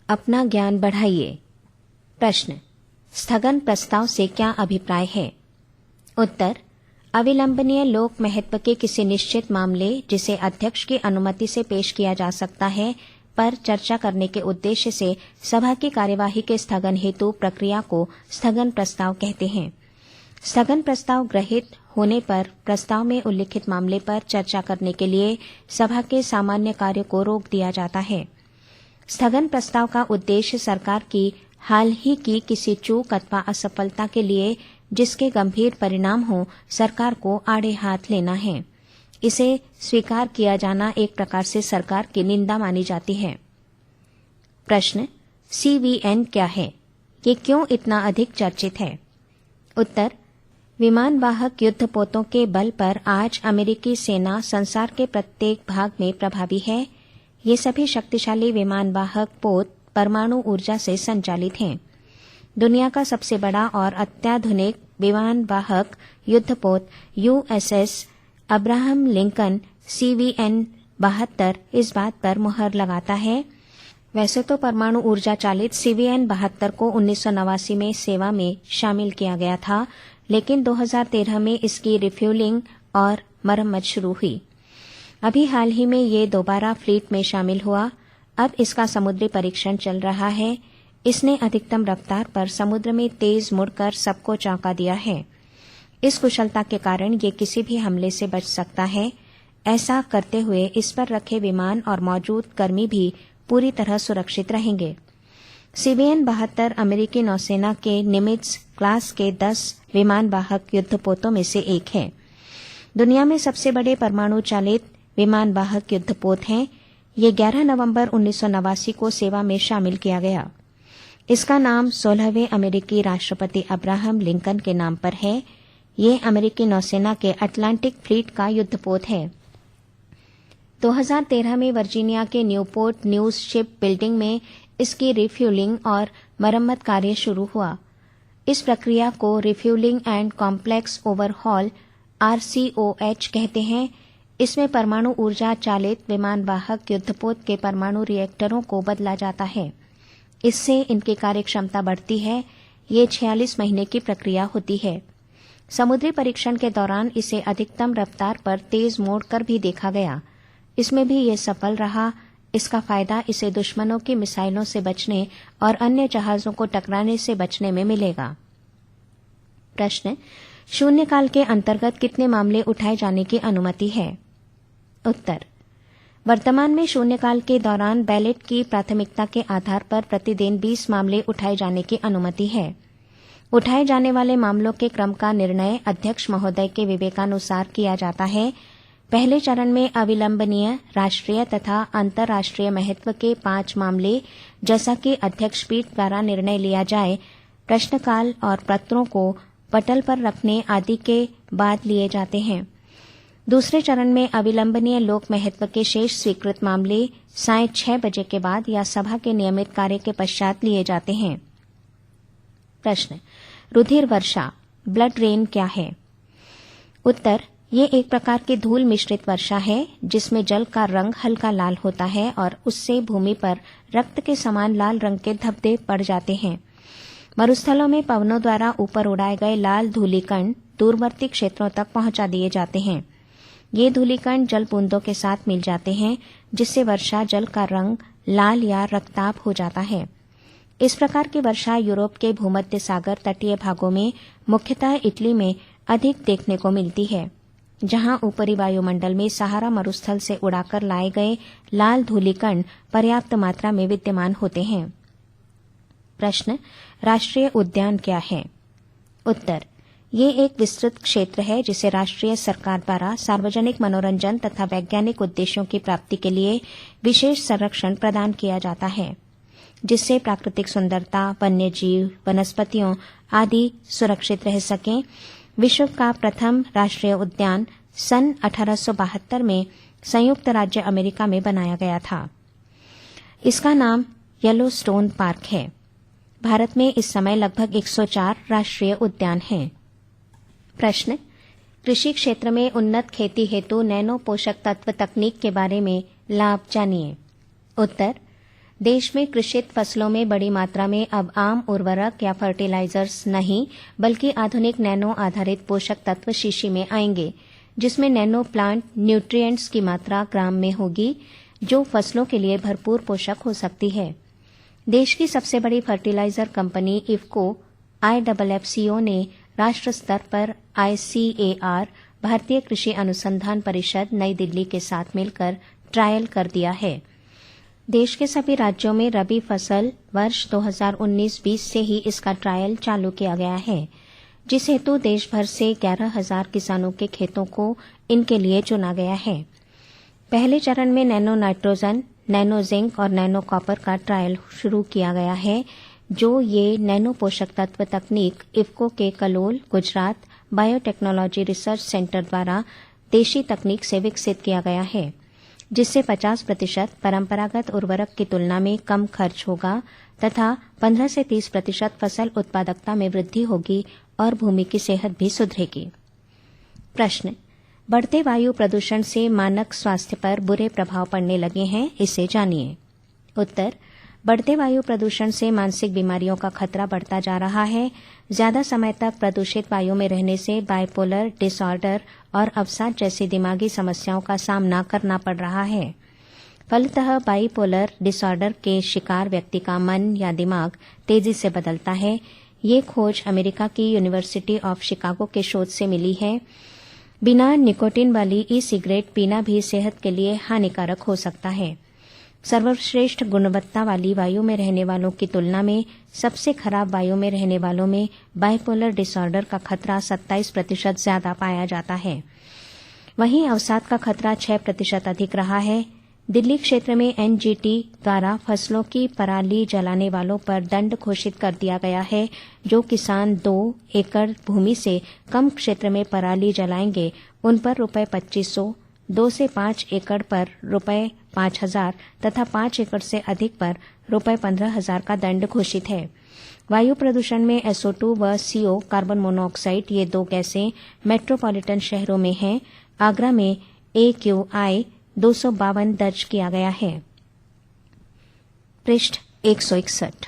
अपना ज्ञान बढ़ाइए। प्रश्न, स्थगन प्रस्ताव से क्या अभिप्राय है? उत्तर, अविलंबनीय लोक महत्व के किसी निश्चित मामले जिसे अध्यक्ष की अनुमति से पेश किया जा सकता है पर चर्चा करने के उद्देश्य से सभा की कार्यवाही के स्थगन हेतु प्रक्रिया को स्थगन प्रस्ताव कहते हैं। स्थगन प्रस्ताव गृहीत होने पर प्रस्ताव में उल्लिखित मामले पर चर्चा करने के लिए सभा के सामान्य कार्य को रोक दिया जाता है। स्थगन प्रस्ताव का उद्देश्य सरकार की हाल ही की किसी चूक अथवा असफलता के लिए जिसके गंभीर परिणाम हो सरकार को आड़े हाथ लेना है। इसे स्वीकार किया जाना एक प्रकार से सरकार की निंदा मानी जाती है। प्रश्न, CVN क्या है? ये क्यों इतना अधिक चर्चित है? उत्तर, विमान वाहक युद्धपोतों के बल पर आज अमेरिकी सेना संसार के प्रत्येक भाग में प्रभावी है। ये सभी शक्तिशाली विमान वाहक पोत परमाणु ऊर्जा से संचालित हैं। दुनिया का सबसे बड़ा और अत्याधुनिक विमान वाहक युद्धपोत USS अब्राहम लिंकन CVN 72 इस बात पर मुहर लगाता है। वैसे तो परमाणु ऊर्जा चालित CVN 72 को 1989 में सेवा में शामिल किया गया था, लेकिन 2013 में इसकी रिफ्यूलिंग और मरम्मत शुरू हुई। अभी हाल ही में ये दोबारा फ्लीट में शामिल हुआ। अब इसका समुद्री परीक्षण चल रहा है। इसने अधिकतम रफ्तार पर समुद्र में तेज मुड़कर सबको चौंका दिया है। इस कुशलता के कारण ये किसी भी हमले से बच सकता है। ऐसा करते हुए इस पर रखे विमान और मौजूद कर्मी भी पूरी तरह सुरक्षित रहेंगे। CVN 72 अमेरिकी नौसेना के निमित्ज क्लास के 10 विमान वाहक युद्धपोतों में से एक है। दुनिया में सबसे बड़े परमाणु चालित विमान वाहक युद्धपोत हैं। ये 11 नवंबर 1989 को सेवा में शामिल किया गया। इसका नाम 16वें अमेरिकी राष्ट्रपति अब्राहम लिंकन के नाम पर है। ये अमेरिकी नौसेना के अटलांटिक फ्लीट का युद्धपोत है। 2013 में वर्जीनिया के न्यूपोर्ट न्यूज शिप बिल्डिंग में इसकी रिफ्यूलिंग और मरम्मत कार्य शुरू हुआ। इस प्रक्रिया को refuelling and complex overhaul RCOH कहते हैं। इसमें परमाणु ऊर्जा चालित विमान वाहक युद्धपोत के परमाणु रिएक्टरों को बदला जाता है। इससे इनकी कार्यक्षमता बढ़ती है। ये 46 महीने की प्रक्रिया होती है। समुद्री परीक्षण के दौरान इसे अधिकतम रफ्तार पर तेज मोड़कर भी देखा गया। इसमें भी ये सफल रहा। इसका फायदा इसे दुश्मनों की मिसाइलों से बचने और अन्य जहाजों को टकराने से बचने में मिलेगा। प्रश्न, शून्यकाल के अंतर्गत कितने मामले उठाए जाने की अनुमति है? उत्तर, वर्तमान में शून्यकाल के दौरान बैलेट की प्राथमिकता के आधार पर प्रतिदिन 20 मामले उठाए जाने की अनुमति है। उठाए जाने वाले मामलों के क्रम का निर्णय अध्यक्ष महोदय के विवेकानुसार किया जाता है। पहले चरण में अविलंबनीय राष्ट्रीय तथा अंतर्राष्ट्रीय महत्व के 5 मामले, जैसा कि अध्यक्ष पीठ द्वारा निर्णय लिया जाए, प्रश्नकाल और पत्रों को पटल पर रखने आदि के बाद लिए जाते हैं। दूसरे चरण में अविलंबनीय लोक महत्व के शेष स्वीकृत मामले सायं 6 बजे के बाद या सभा के नियमित कार्य के पश्चात लिए जाते हैं। प्रश्न, रुधिर वर्षा ब्लड रेन क्या है? उत्तर, ये एक प्रकार की धूल मिश्रित वर्षा है जिसमें जल का रंग हल्का लाल होता है और उससे भूमि पर रक्त के समान लाल रंग के धब्बे पड़ जाते हैं। मरुस्थलों में पवनों द्वारा ऊपर उड़ाए गए लाल धूलिकण दूरवर्ती क्षेत्रों तक पहुंचा दिए जाते हैं। ये धूलिकण जल बूंदों के साथ मिल जाते हैं, जिससे वर्षा जल का रंग लाल या रक्ताभ हो जाता है। इस प्रकार की वर्षा यूरोप के भूमध्य सागर तटीय भागों में, मुख्यतः इटली में अधिक देखने को मिलती है, जहां ऊपरी वायुमंडल में सहारा मरुस्थल से उड़ाकर लाए गए लाल धूलिकण पर्याप्त मात्रा में विद्यमान होते हैं। प्रश्न, राष्ट्रीय उद्यान क्या है? उत्तर, ये एक विस्तृत क्षेत्र है जिसे राष्ट्रीय सरकार द्वारा सार्वजनिक मनोरंजन तथा वैज्ञानिक उद्देश्यों की प्राप्ति के लिए विशेष संरक्षण प्रदान किया जाता है, जिससे प्राकृतिक सुंदरता, वन्यजीव, वनस्पतियों आदि सुरक्षित रह सकें। विश्व का प्रथम राष्ट्रीय उद्यान सन 1872 में संयुक्त राज्य अमेरिका में बनाया गया था। इसका नाम येलोस्टोन पार्क है। भारत में इस समय लगभग 104 राष्ट्रीय उद्यान हैं। प्रश्न, कृषि क्षेत्र में उन्नत खेती हेतु नैनो पोषक तत्व तकनीक के बारे में लाभ जानिए। उत्तर, देश में कृषित फसलों में बड़ी मात्रा में अब आम उर्वरक या फर्टिलाइजर्स नहीं बल्कि आधुनिक नैनो आधारित पोषक तत्व शीशी में आएंगे, जिसमें नैनो प्लांट न्यूट्रिएंट्स की मात्रा ग्राम में होगी, जो फसलों के लिए भरपूर पोषक हो सकती है। देश की सबसे बड़ी फर्टिलाइजर कंपनी इफको IFFCO ने राष्ट्र स्तर पर ICAR भारतीय कृषि अनुसंधान परिषद नई दिल्ली के साथ मिलकर ट्रायल कर दिया है। देश के सभी राज्यों में रबी फसल वर्ष 2019-20 से ही इसका ट्रायल चालू किया गया है, जिस हेतु देश भर से 11,000 किसानों के खेतों को इनके लिए चुना गया है। पहले चरण में नैनो नाइट्रोजन, नैनो जिंक और नैनो कॉपर का ट्रायल शुरू किया गया है, जो ये नैनो पोषक तत्व तकनीक इफको के Kalol, Gujarat biotechnology research centre द्वारा देशी तकनीक से विकसित किया गया है, जिससे 50% परंपरागत उर्वरक की तुलना में कम खर्च होगा तथा 15 से 30% फसल उत्पादकता में वृद्धि होगी और भूमि की सेहत भी सुधरेगी। प्रश्न: बढ़ते वायु प्रदूषण से मानक स्वास्थ्य पर बुरे प्रभाव पड़ने लगे हैं, इसे जानिए। उत्तर: बढ़ते वायु प्रदूषण से मानसिक बीमारियों का खतरा बढ़ता जा रहा है। ज्यादा समय तक प्रदूषित वायु में रहने से बाइपोलर डिसऑर्डर और अवसाद जैसी दिमागी समस्याओं का सामना करना पड़ रहा है। फलतः बाइपोलर डिसऑर्डर के शिकार व्यक्ति का मन या दिमाग तेजी से बदलता है। ये खोज अमेरिका की यूनिवर्सिटी ऑफ शिकागो के शोध से मिली है। बिना निकोटिन वाली ई सिगरेट पीना भी सेहत के लिए हानिकारक हो सकता है। सर्वश्रेष्ठ गुणवत्ता वाली वायु में रहने वालों की तुलना में सबसे खराब वायु में रहने वालों में बाइपोलर डिसऑर्डर का खतरा 27% ज्यादा पाया जाता है। वहीं अवसाद का खतरा 6% अधिक रहा है। दिल्ली क्षेत्र में NGT द्वारा फसलों की पराली जलाने वालों पर दंड घोषित कर दिया गया है। जो किसान 2 एकड़ भूमि से कम क्षेत्र में पराली जलाएंगे, उन पर ₹2500, 2 से 5 एकड़ पर ₹5,000 तथा 5 एकड़ से अधिक पर ₹15,000 का दंड घोषित है। वायु प्रदूषण में SO2 व CO कार्बन मोनोऑक्साइड, ये 2 गैसें मेट्रोपॉलिटन शहरों में हैं। आगरा में AQI 252 दर्ज किया गया है। पृष्ठ 161।